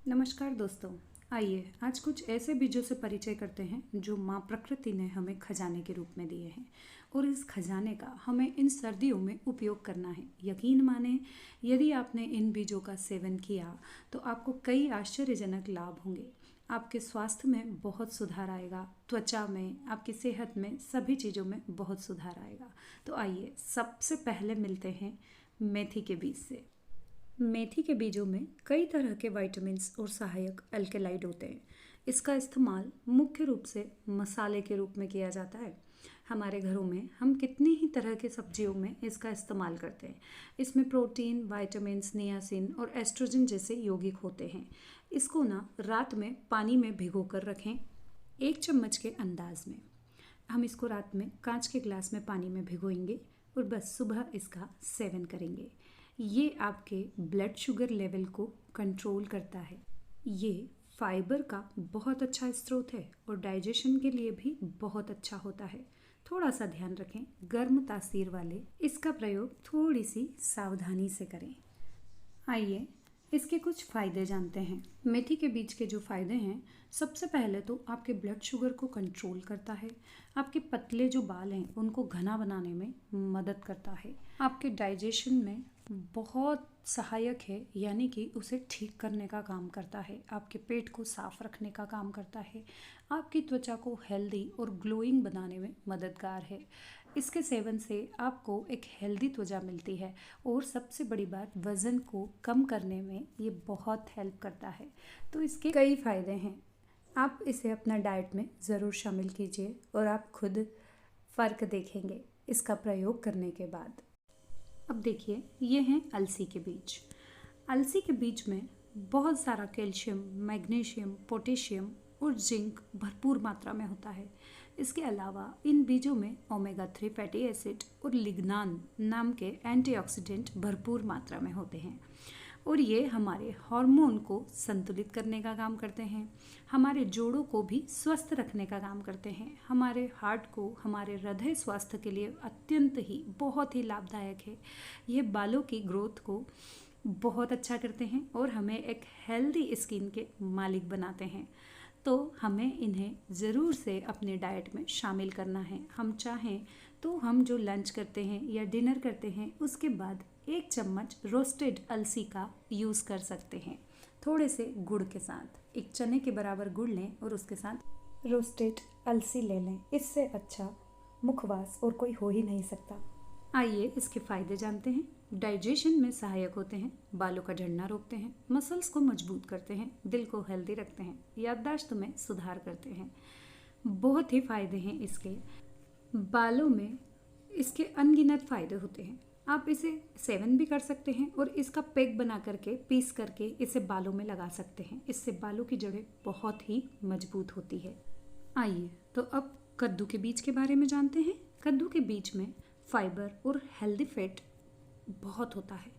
नमस्कार दोस्तों। आइए आज कुछ ऐसे बीजों से परिचय करते हैं जो माँ प्रकृति ने हमें खजाने के रूप में दिए हैं और इस खजाने का हमें इन सर्दियों में उपयोग करना है। यकीन माने, यदि आपने इन बीजों का सेवन किया तो आपको कई आश्चर्यजनक लाभ होंगे। आपके स्वास्थ्य में बहुत सुधार आएगा, त्वचा में, आपकी सेहत में, सभी चीज़ों में बहुत सुधार आएगा। तो आइए सबसे पहले मिलते हैं मेथी के बीज से। मेथी के बीजों में कई तरह के विटामिन्स और सहायक अल्कलॉइड होते हैं। इसका इस्तेमाल मुख्य रूप से मसाले के रूप में किया जाता है। हमारे घरों में हम कितनी ही तरह के सब्जियों में इसका इस्तेमाल करते हैं। इसमें प्रोटीन, विटामिन्स, नियासिन और एस्ट्रोजन जैसे यौगिक होते हैं। इसको ना रात में पानी में भिगो कर रखें, 1 चम्मच के अंदाज में। हम इसको रात में कांच के ग्लास में पानी में भिगोएंगे और बस सुबह इसका सेवन करेंगे। ये आपके ब्लड शुगर लेवल को कंट्रोल करता है। ये फाइबर का बहुत अच्छा स्रोत है और डाइजेशन के लिए भी बहुत अच्छा होता है। थोड़ा सा ध्यान रखें, गर्म तासीर वाले इसका प्रयोग थोड़ी सी सावधानी से करें। आइए इसके कुछ फ़ायदे जानते हैं। मेथी के बीज के जो फ़ायदे हैं, सबसे पहले तो आपके ब्लड शुगर को कंट्रोल करता है। आपके पतले जो बाल हैं उनको घना बनाने में मदद करता है। आपके डाइजेशन में बहुत सहायक है, यानी कि उसे ठीक करने का काम करता है। आपके पेट को साफ रखने का काम करता है। आपकी त्वचा को हेल्दी और ग्लोइंग बनाने में मददगार है। इसके सेवन से आपको एक हेल्दी त्वचा मिलती है और सबसे बड़ी बात, वज़न को कम करने में ये बहुत हेल्प करता है। तो इसके कई फ़ायदे हैं। आप इसे अपना डाइट में ज़रूर शामिल कीजिए और आप खुद फ़र्क देखेंगे इसका प्रयोग करने के बाद। अब देखिए, ये हैं अलसी के बीज। अलसी के बीज में बहुत सारा कैल्शियम, मैग्नीशियम, पोटेशियम और जिंक भरपूर मात्रा में होता है। इसके अलावा इन बीजों में ओमेगा 3 फैटी एसिड और लिग्नान नाम के एंटीऑक्सीडेंट भरपूर मात्रा में होते हैं और ये हमारे हार्मोन को संतुलित करने का काम करते हैं। हमारे जोड़ों को भी स्वस्थ रखने का काम करते हैं। हमारे हार्ट को, हमारे हृदय स्वास्थ्य के लिए अत्यंत ही बहुत ही लाभदायक है। ये बालों की ग्रोथ को बहुत अच्छा करते हैं और हमें एक हेल्दी स्किन के मालिक बनाते हैं। तो हमें इन्हें ज़रूर से अपने डाइट में शामिल करना है। हम चाहें तो हम जो लंच करते हैं या डिनर करते हैं उसके बाद 1 चम्मच रोस्टेड अलसी का यूज़ कर सकते हैं, थोड़े से गुड़ के साथ। एक चने के बराबर गुड़ लें और उसके साथ रोस्टेड अलसी ले लें। इससे अच्छा मुखवास और कोई हो ही नहीं सकता। आइए इसके फ़ायदे जानते हैं। डाइजेशन में सहायक होते हैं, बालों का झड़ना रोकते हैं, मसल्स को मजबूत करते हैं, दिल को हेल्दी रखते हैं, याददाश्त में सुधार करते हैं। बहुत ही फ़ायदे हैं इसके। बालों में इसके अनगिनत फ़ायदे होते हैं। आप इसे सेवन भी कर सकते हैं और इसका पैक बना करके, पीस करके इसे बालों में लगा सकते हैं। इससे बालों की जड़ें बहुत ही मजबूत होती है। आइए तो अब कद्दू के बीज के बारे में जानते हैं। कद्दू के बीज में फाइबर और हेल्दी फैट बहुत होता है।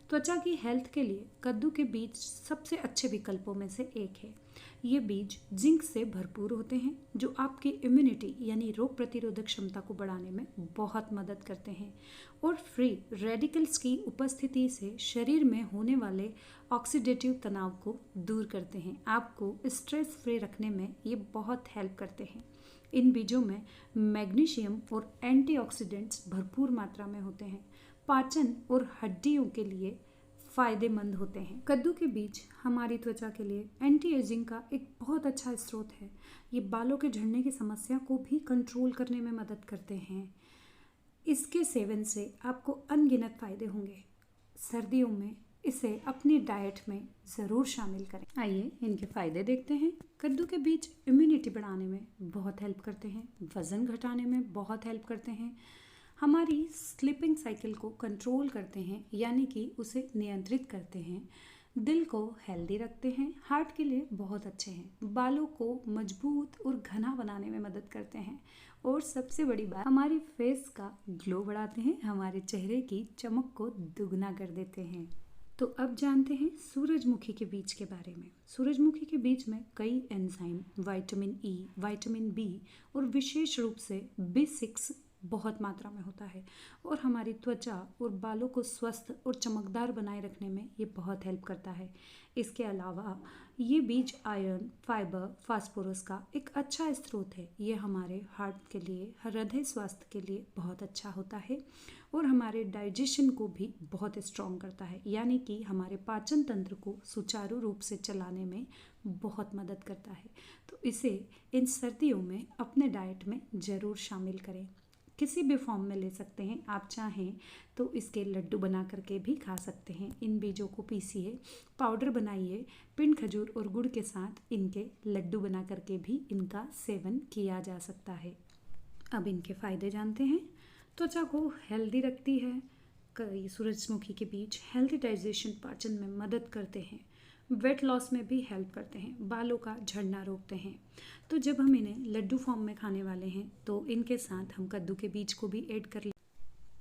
त्वचा की हेल्थ के लिए कद्दू के बीज सबसे अच्छे विकल्पों में से एक है। ये बीज जिंक से भरपूर होते हैं जो आपकी इम्यूनिटी यानी रोग प्रतिरोधक क्षमता को बढ़ाने में बहुत मदद करते हैं और फ्री रेडिकल्स की उपस्थिति से शरीर में होने वाले ऑक्सीडेटिव तनाव को दूर करते हैं। आपको स्ट्रेस फ्री रखने में ये बहुत हेल्प करते हैं। इन बीजों में मैग्नीशियम और एंटीऑक्सीडेंट्स भरपूर मात्रा में होते हैं। पाचन और हड्डियों के लिए फ़ायदेमंद होते हैं। कद्दू के बीज हमारी त्वचा के लिए एंटी एजिंग का एक बहुत अच्छा स्रोत है। ये बालों के झड़ने की समस्या को भी कंट्रोल करने में मदद करते हैं। इसके सेवन से आपको अनगिनत फ़ायदे होंगे। सर्दियों में इसे अपनी डाइट में ज़रूर शामिल करें। आइए इनके फ़ायदे देखते हैं। कद्दू के बीज इम्यूनिटी बढ़ाने में बहुत हेल्प करते हैं, वज़न घटाने में बहुत हेल्प करते हैं, हमारी स्लीपिंग साइकिल को कंट्रोल करते हैं यानी कि उसे नियंत्रित करते हैं, दिल को हेल्दी रखते हैं, हार्ट के लिए बहुत अच्छे हैं, बालों को मजबूत और घना बनाने में मदद करते हैं और सबसे बड़ी बात, हमारी फेस का ग्लो बढ़ाते हैं, हमारे चेहरे की चमक को दुगना कर देते हैं। तो अब जानते हैं सूरजमुखी के बीज के बारे में। सूरजमुखी के बीज में कई enzyme, vitamin E, vitamin B और विशेष रूप से B6 बहुत मात्रा में होता है और हमारी त्वचा और बालों को स्वस्थ और चमकदार बनाए रखने में ये बहुत हेल्प करता है। इसके अलावा ये बीज आयरन, फाइबर, फास्फोरस का एक अच्छा स्रोत है। ये हमारे हार्ट के लिए, हृदय स्वास्थ्य के लिए बहुत अच्छा होता है और हमारे डाइजेशन को भी बहुत स्ट्रॉन्ग करता है, यानी कि हमारे पाचन तंत्र को सुचारू रूप से चलाने में बहुत मदद करता है। तो इसे इन सर्दियों में अपने डाइट में ज़रूर शामिल करें। किसी भी फॉर्म में ले सकते हैं। आप चाहें तो इसके लड्डू बना करके भी खा सकते हैं। इन बीजों को पीसिए, पाउडर बनाइए, पिंड खजूर और गुड़ के साथ इनके लड्डू बना करके भी इनका सेवन किया जा सकता है। अब इनके फ़ायदे जानते हैं। त्वचा को हेल्दी रखती है। कई सूरजमुखी के बीज हेल्दी डाइजेशन, पाचन में मदद करते हैं। वेट लॉस में भी हेल्प करते हैं। बालों का झड़ना रोकते हैं। तो जब हम इन्हें लड्डू फॉर्म में खाने वाले हैं तो इनके साथ हम कद्दू के बीज को भी ऐड कर लें।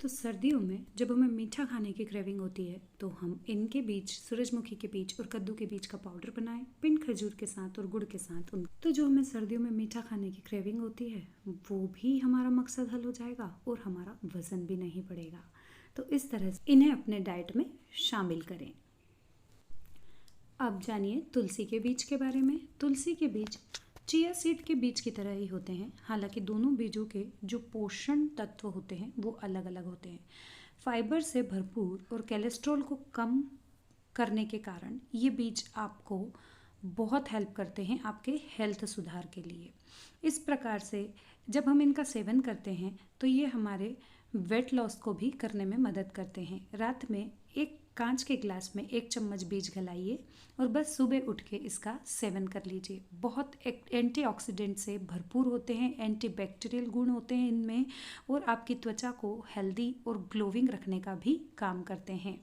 तो सर्दियों में जब हमें मीठा खाने की क्रेविंग होती है तो हम इनके बीज, सूरजमुखी के बीज और कद्दू के बीज का पाउडर बनाएं, पिंड खजूर के साथ और गुड़ के साथ। तो जो हमें सर्दियों में मीठा खाने की क्रेविंग होती है वो भी हमारा मकसद हल हो जाएगा और हमारा वज़न भी नहीं बढ़ेगा। तो इस तरह से इन्हें अपने डाइट में शामिल करें। अब जानिए तुलसी के बीज के बारे में। तुलसी के बीज चिया सीड के बीज की तरह ही होते हैं, हालांकि दोनों बीजों के जो पोषण तत्व होते हैं वो अलग अलग होते हैं। फाइबर से भरपूर और कोलेस्ट्रॉल को कम करने के कारण ये बीज आपको बहुत हेल्प करते हैं आपके हेल्थ सुधार के लिए। इस प्रकार से जब हम इनका सेवन करते हैं तो ये हमारे वेट लॉस को भी करने में मदद करते हैं। रात में एक कांच के ग्लास में 1 चम्मच बीज गलाइए और बस सुबह उठ के इसका सेवन कर लीजिए। बहुत एंटीऑक्सीडेंट से भरपूर होते हैं, एंटीबैक्टीरियल गुण होते हैं इनमें और आपकी त्वचा को हेल्दी और ग्लोविंग रखने का भी काम करते हैं।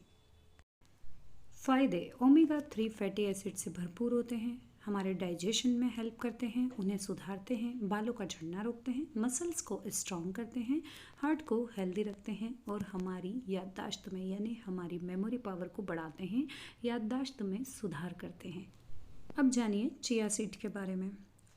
फ़ायदे: ओमेगा 3 फैटी एसिड से भरपूर होते हैं, हमारे डाइजेशन में हेल्प करते हैं, उन्हें सुधारते हैं, बालों का झड़ना रोकते हैं, मसल्स को स्ट्रॉन्ग करते हैं, हार्ट को हेल्दी रखते हैं और हमारी याददाश्त में यानी हमारी मेमोरी पावर को बढ़ाते हैं, याददाश्त में सुधार करते हैं। अब जानिए चिया सीड के बारे में।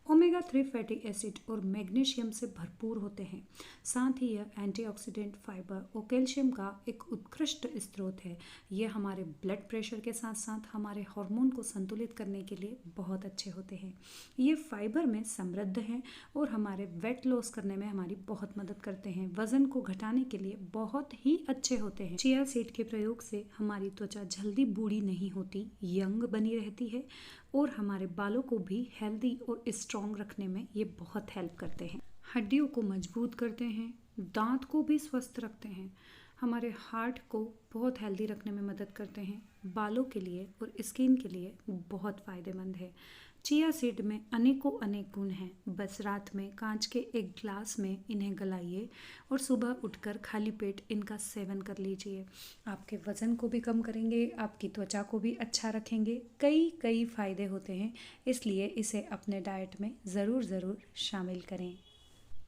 ओमेगा 3 फैटी एसिड और मैग्नीशियम से भरपूर होते हैं। साथ ही यह एंटीऑक्सीडेंट, फाइबर और कैल्शियम का एक उत्कृष्ट स्रोत है। यह हमारे ब्लड प्रेशर के साथ साथ हमारे हार्मोन को संतुलित करने के लिए बहुत अच्छे होते हैं। ये फाइबर में समृद्ध हैं और हमारे वेट लॉस करने में हमारी बहुत मदद करते हैं। वज़न को घटाने के लिए बहुत ही अच्छे होते हैं। चिया सीड के प्रयोग से हमारी त्वचा जल्दी बूढ़ी नहीं होती, यंग बनी रहती है और हमारे बालों को भी हेल्दी और स्ट्रॉन्ग रखने में ये बहुत हेल्प करते हैं। हड्डियों को मजबूत करते हैं, दांत को भी स्वस्थ रखते हैं, हमारे हार्ट को बहुत हेल्दी रखने में मदद करते हैं, बालों के लिए और स्किन के लिए बहुत फ़ायदेमंद है। चिया सीड में अनेकों अनेक गुण हैं। बस रात में कांच के एक ग्लास में इन्हें गलाइए और सुबह उठकर खाली पेट इनका सेवन कर लीजिए। आपके वज़न को भी कम करेंगे, आपकी त्वचा को भी अच्छा रखेंगे। कई फ़ायदे होते हैं, इसलिए इसे अपने डाइट में ज़रूर शामिल करें।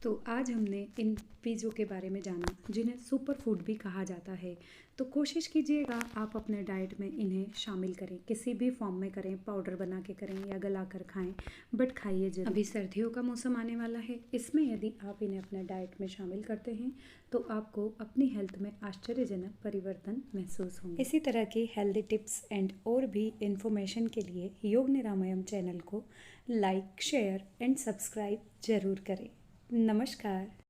तो आज हमने इन बीजों के बारे में जाना जिन्हें सुपर फूड भी कहा जाता है। तो कोशिश कीजिएगा आप अपने डाइट में इन्हें शामिल करें, किसी भी फॉर्म में करें, पाउडर बना के करें या गला कर खाएं, बट खाइए जरूर। अभी सर्दियों का मौसम आने वाला है, इसमें यदि आप इन्हें अपने डाइट में शामिल करते हैं तो आपको अपनी हेल्थ में आश्चर्यजनक परिवर्तन महसूस होंगे। इसी तरह की हेल्दी टिप्स एंड और भी इन्फॉर्मेशन के लिए योग निरामयम चैनल को लाइक, शेयर एंड सब्सक्राइब जरूर करें। नमस्कार।